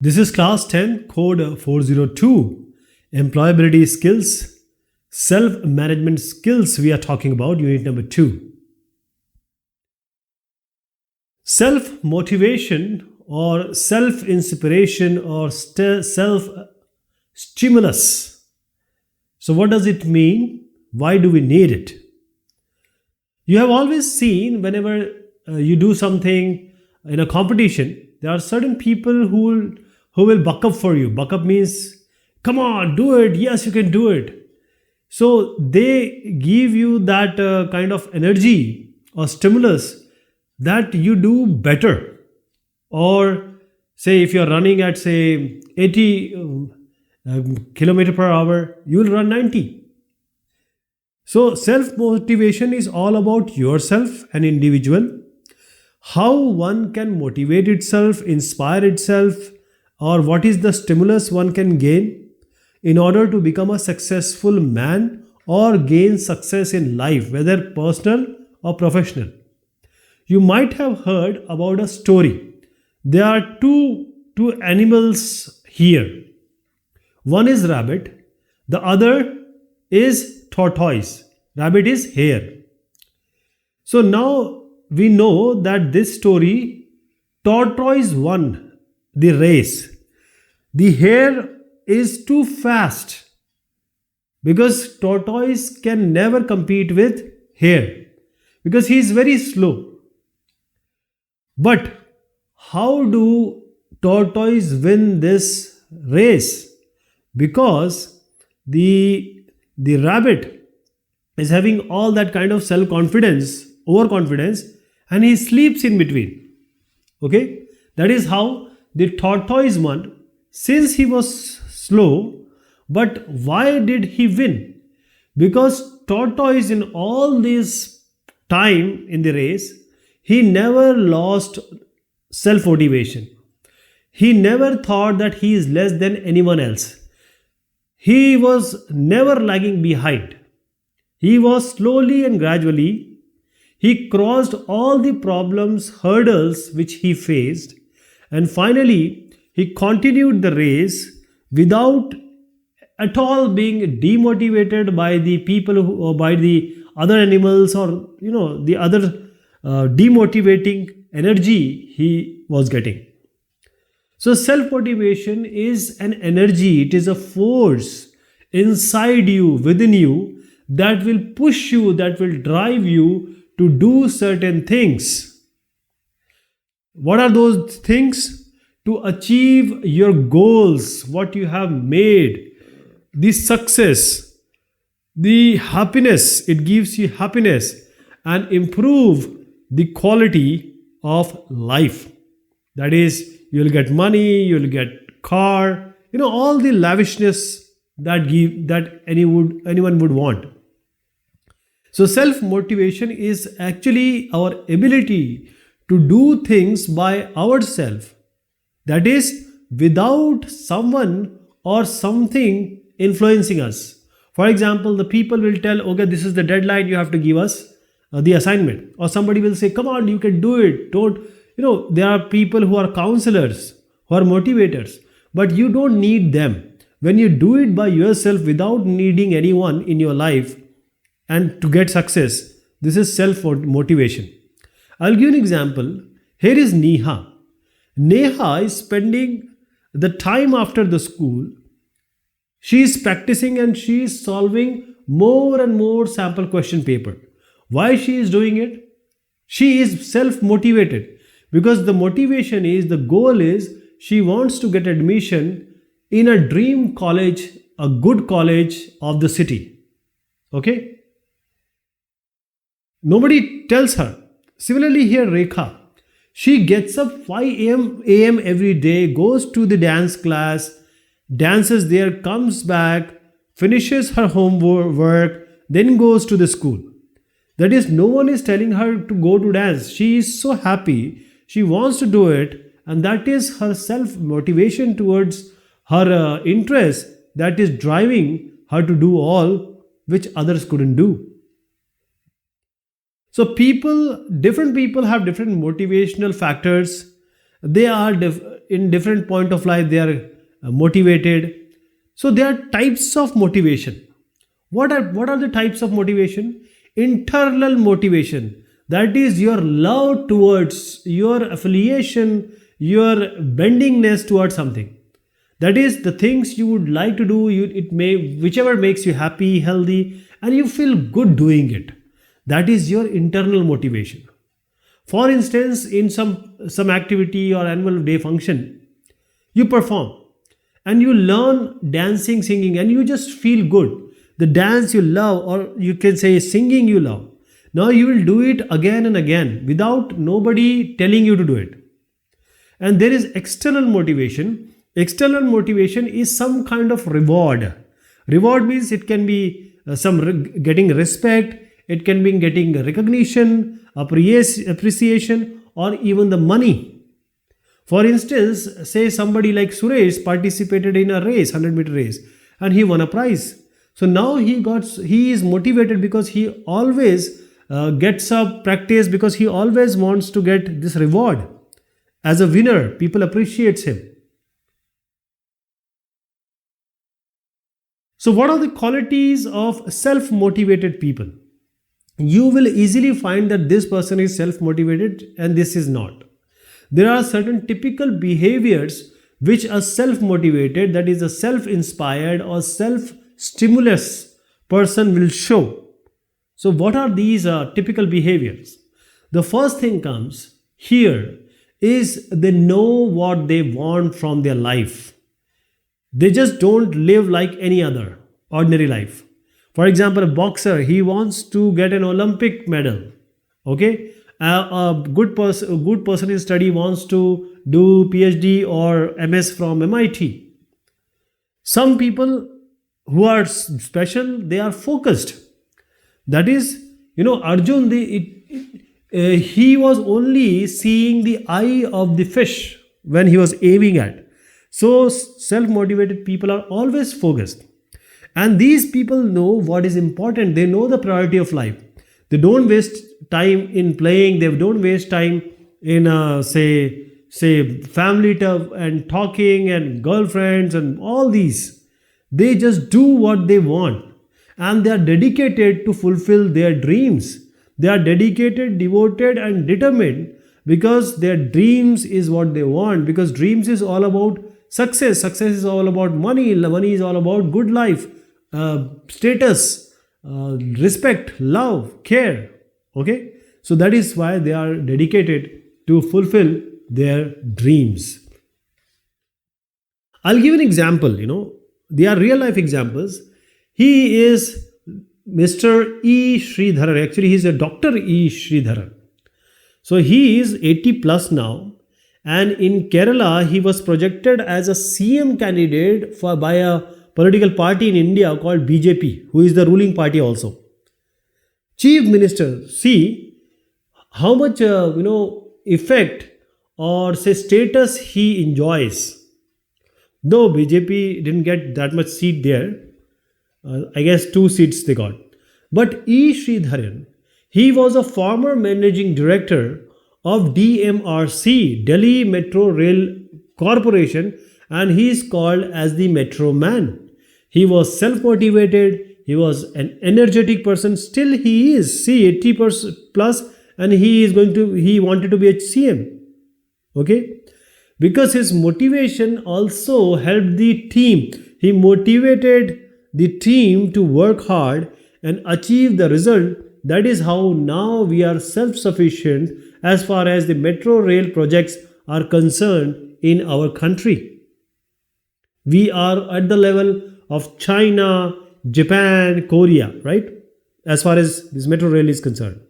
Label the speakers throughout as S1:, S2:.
S1: This is class 10, code 402, employability skills, self-management skills we are talking about, unit number 2. Self-motivation or self-inspiration or self-stimulus. So what does it mean? Why do we need it? You have always seen whenever you do something in a competition, there are certain people who will buck up for you. Buck up means, come on, do it. Yes, you can do it. So they give you that kind of energy or stimulus that you do better. Or say if you're running at say 80 kilometer per hour, you'll run 90. So self motivation is all about yourself, an individual, how one can motivate itself, inspire itself, or what is the stimulus one can gain in order to become a successful man or gain success in life, whether personal or professional. You might have heard about a story. There are two animals here. One is rabbit, the other is tortoise. Rabbit is hare. So now we know that this story, tortoise won the race. The hare is too fast because tortoise can never compete with hare because he is very slow. But how do tortoise win this race? Because the rabbit is having all that kind of self-confidence, overconfidence, and he sleeps in between. Okay? That is how the tortoise won since he was slow. But why did he win? Because tortoise in all this time in the race, he never lost self-motivation. He never thought that he is less than anyone else. He was never lagging behind. He was slowly and gradually, he crossed all the problems, hurdles which he faced, and finally he continued the race without at all being demotivated by the people or by the other animals or the other demotivating energy he was getting. So self motivation is an energy, it is a force inside you, within you, that will push you, that will drive you to do certain things. What are those things? To achieve your goals, what you have made, the success, the happiness, it gives you happiness and improve the quality of life. That is, you'll get money, you'll get car, all the lavishness that anyone would want. So self-motivation is actually our ability to do things by ourselves. That is, without someone or something influencing us. For example, the people will tell, okay, this is the deadline, you have to give us the assignment. Or somebody will say, come on, you can do it. There are people who are counselors, who are motivators, but you don't need them. When you do it by yourself without needing anyone in your life and to get success, this is self-motivation. I'll give you an example. Here is Neha. Neha is spending the time after the school. She is practicing and she is solving more and more sample question paper. Why she is doing it? She is self-motivated because the motivation is, the goal is, she wants to get admission in a dream college, a good college of the city. Okay? Nobody tells her. Similarly here Rekha. She gets up 5 a.m. every day, goes to the dance class, dances there, comes back, finishes her homework, then goes to the school. That is, no one is telling her to go to dance. She is so happy. She wants to do it. And that is her self-motivation towards her interest that is driving her to do all which others couldn't do. So different people have different motivational factors. They are in different point of life they are motivated. So there are types of motivation. What are the types of motivation? Internal motivation, that is your love towards, your affiliation, your bendingness towards something. That is the things you would like to do. It may, whichever makes you happy, healthy, and you feel good doing it. That is your internal motivation. For instance, in some activity or annual day function, you perform and you learn dancing, singing, and you just feel good. The dance you love, or you can say singing you love. Now you will do it again and again without nobody telling you to do it. And there is external motivation. External motivation is some kind of reward. Reward means it can be getting respect, it can be getting recognition, appreciation, or even the money. For instance, say somebody like Suresh participated in a race, 100-meter race, and he won a prize. So now he is motivated because he always gets up practice, because he always wants to get this reward. As a winner, people appreciates him. So what are the qualities of self-motivated people? You will easily find that this person is self-motivated and this is not. There are certain typical behaviors which are self-motivated, that is a self-inspired or self-stimulus person will show. So what are these typical behaviors? The first thing comes here is they know what they want from their life. They just don't live like any other ordinary life. For example, a boxer, he wants to get an Olympic medal. Okay, a good person in study wants to do PhD or MS from MIT. Some people who are special, they are focused. That is, Arjun, he was only seeing the eye of the fish when he was aiming at. So self-motivated people are always focused. And these people know what is important. They know the priority of life. They don't waste time in playing. They don't waste time in say family stuff and talking and girlfriends and all these. They just do what they want. And they are dedicated to fulfill their dreams. They are dedicated, devoted, and determined, because their dreams is what they want. Because dreams is all about success. Success is all about money. Money is all about good life, status, respect, love, care. Okay? So that is why they are dedicated to fulfill their dreams. I'll give an example, they are real life examples. He is Mr. E. Sridharan. Actually, he is a Dr. E. Sridharan. So he is 80 plus now. And in Kerala, he was projected as a CM candidate by a political party in India called BJP, who is the ruling party also. Chief Minister, see how much effect or say status he enjoys. Though BJP didn't get that much seat there, I guess 2 seats they got. But E. Sridharan, he was a former managing director of DMRC, Delhi Metro Rail Corporation, and he is called as the Metro Man. He was self-motivated, he was an energetic person, still he is, see 80% plus, and he wanted to be a CM. Okay? Because his motivation also helped the team. He motivated the team to work hard and achieve the result. That is how now we are self-sufficient as far as the metro rail projects are concerned in our country. We are at the level of China, Japan, Korea, right? As far as this metro rail is concerned.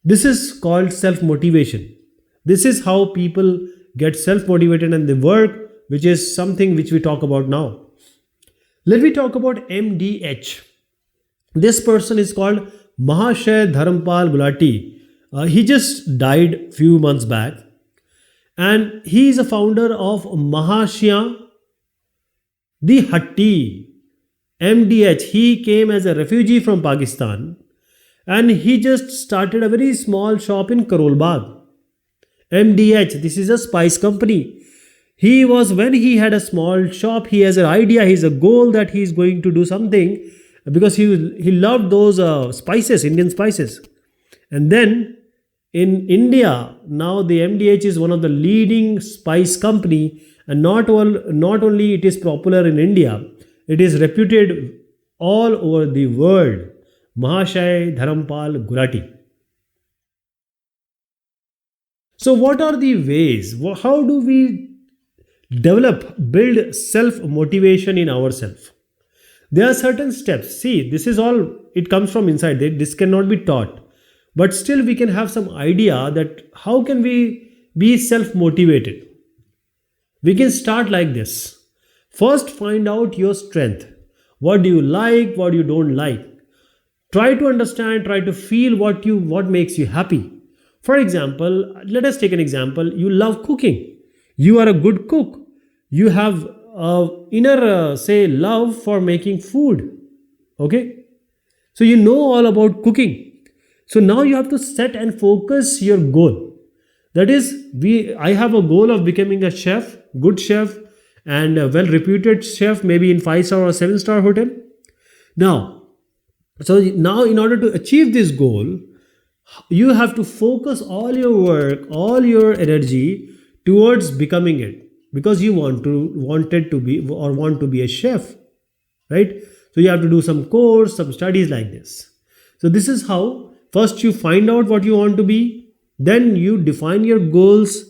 S1: This is called self-motivation. This is how people get self-motivated and they work, which is something which we talk about now. Let me talk about MDH. This person is called Mahashay Dharampal Gulati. He just died few months back. And he is a founder of Mahashya the Hatti. MDH, he came as a refugee from Pakistan and he just started a very small shop in Karol Bagh. MDH, this is a spice company. He was, when he had a small shop, he has an idea, he has a goal that he is going to do something because he loved those spices, Indian spices. And then in India, now the MDH is one of the leading spice company, and not only it is popular in India, it is reputed all over the world. Mahashay Dharampal Gulati. So, what are the ways? How do we build self motivation in ourselves? There are certain steps. See, this is all, it comes from inside. This cannot be taught. But still, we can have some idea that how can we be self motivated? We can start like this. First, find out your strength. What do you like? What you don't like? Try to understand, try to feel what makes you happy. For example, let us take an example. You love cooking. You are a good cook. You have inner, say, love for making food. Okay? So you know all about cooking. So now you have to set and focus your goal. That is, I have a goal of becoming a chef, good chef, and a well-reputed chef, maybe in 5-star or 7-star hotel. Now, in order to achieve this goal, you have to focus all your work, all your energy towards becoming it, because you want to be a chef, right? So you have to do some course, some studies like this. So this is how first you find out what you want to be, then you define your goals,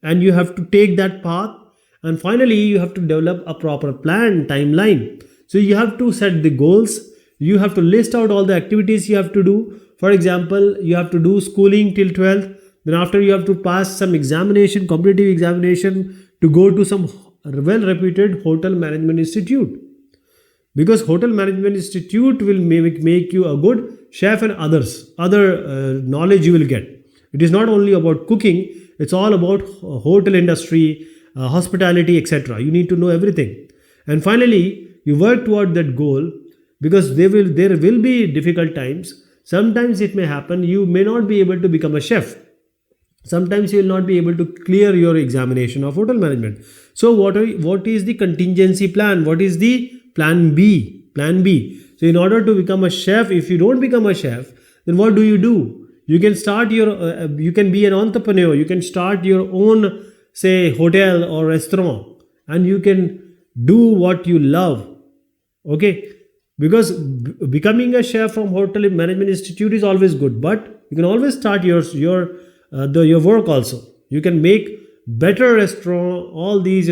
S1: and you have to take that path, and finally you have to develop a proper plan, timeline. So you have to set the goals, you have to list out all the activities you have to do. For example, you have to do schooling till 12th, then after you have to pass some examination, competitive examination, to go to some well-reputed hotel management institute. Because hotel management institute will make you a good chef, and other knowledge you will get. It is not only about cooking, it's all about hotel industry, hospitality, etc. You need to know everything. And finally, you work toward that goal, because there will be difficult times. Sometimes it may happen you may not be able to become a chef. Sometimes you will not be able to clear your examination of hotel management. So what is the contingency plan? What is the plan B? Plan B. So in order to become a chef, if you don't become a chef, then what do? You can start you can be an entrepreneur. You can start your own, say, hotel or restaurant, and you can do what you love. Okay? Because becoming a chef from hotel management institute is always good, but you can always start your work also. You can make better restaurant. All these,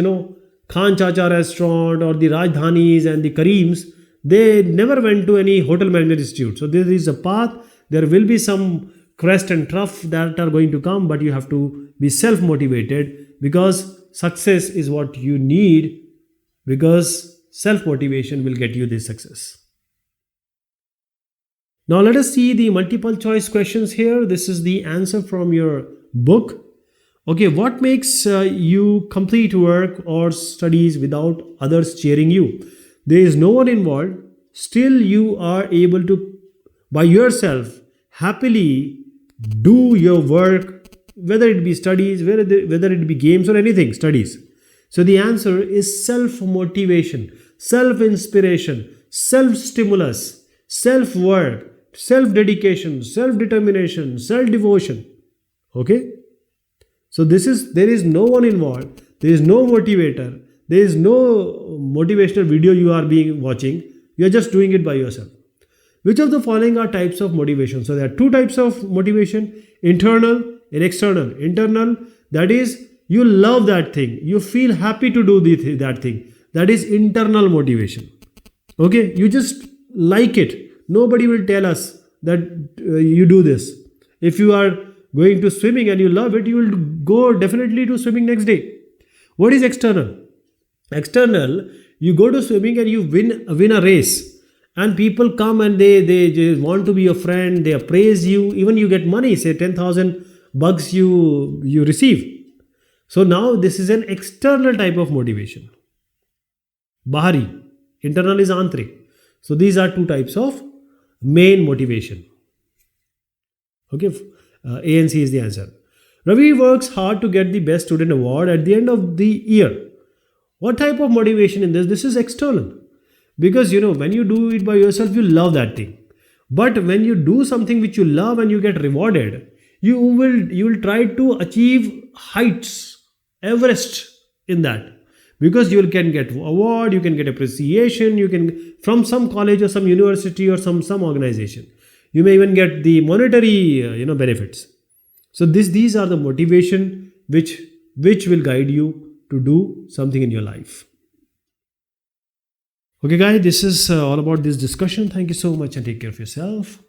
S1: Khan Chacha restaurant or the Rajdhanis and the Kareems, they never went to any hotel management institute. So there is a path. There will be some crest and trough that are going to come, but you have to be self-motivated, because success is what you need, because self-motivation will get you this success. Now let us see the multiple choice questions here. This is the answer from your book. Okay, what makes you complete work or studies without others cheering you? There is no one involved. Still you are able to, by yourself, happily do your work, whether it be studies, whether it be games or anything, studies. So the answer is self-motivation, self-inspiration, self-stimulus, self-work, self-dedication, self-determination, self-devotion. Okay? So there is no one involved, there is no motivator, there is no motivational video you are watching, you are just doing it by yourself. Which of the following are types of motivation? So there are two types of motivation, internal and external. Internal, that is, you love that thing, you feel happy to do that thing. That is internal motivation. Okay, you just like it. Nobody will tell us that you do this. If you are going to swimming and you love it, you will go definitely to swimming next day. What is external? External, you go to swimming and you win a race, and people come and they want to be your friend, they praise you, even you get money, say 10,000 bucks you receive. So now this is an external type of motivation. Bahari, internal is antrik. So these are two types of main motivation. Okay, A and C is the answer. Ravi works hard to get the best student award at the end of the year. What type of motivation in this? This is external. Because when you do it by yourself, you love that thing. But when you do something which you love and you get rewarded, you will try to achieve heights, Everest in that. Because you can get award, you can get appreciation, you can from some college or some university or some organization. You may even get the monetary benefits. So these are the motivation which will guide you to do something in your life. Okay, guys, this is all about this discussion. Thank you so much and take care of yourself.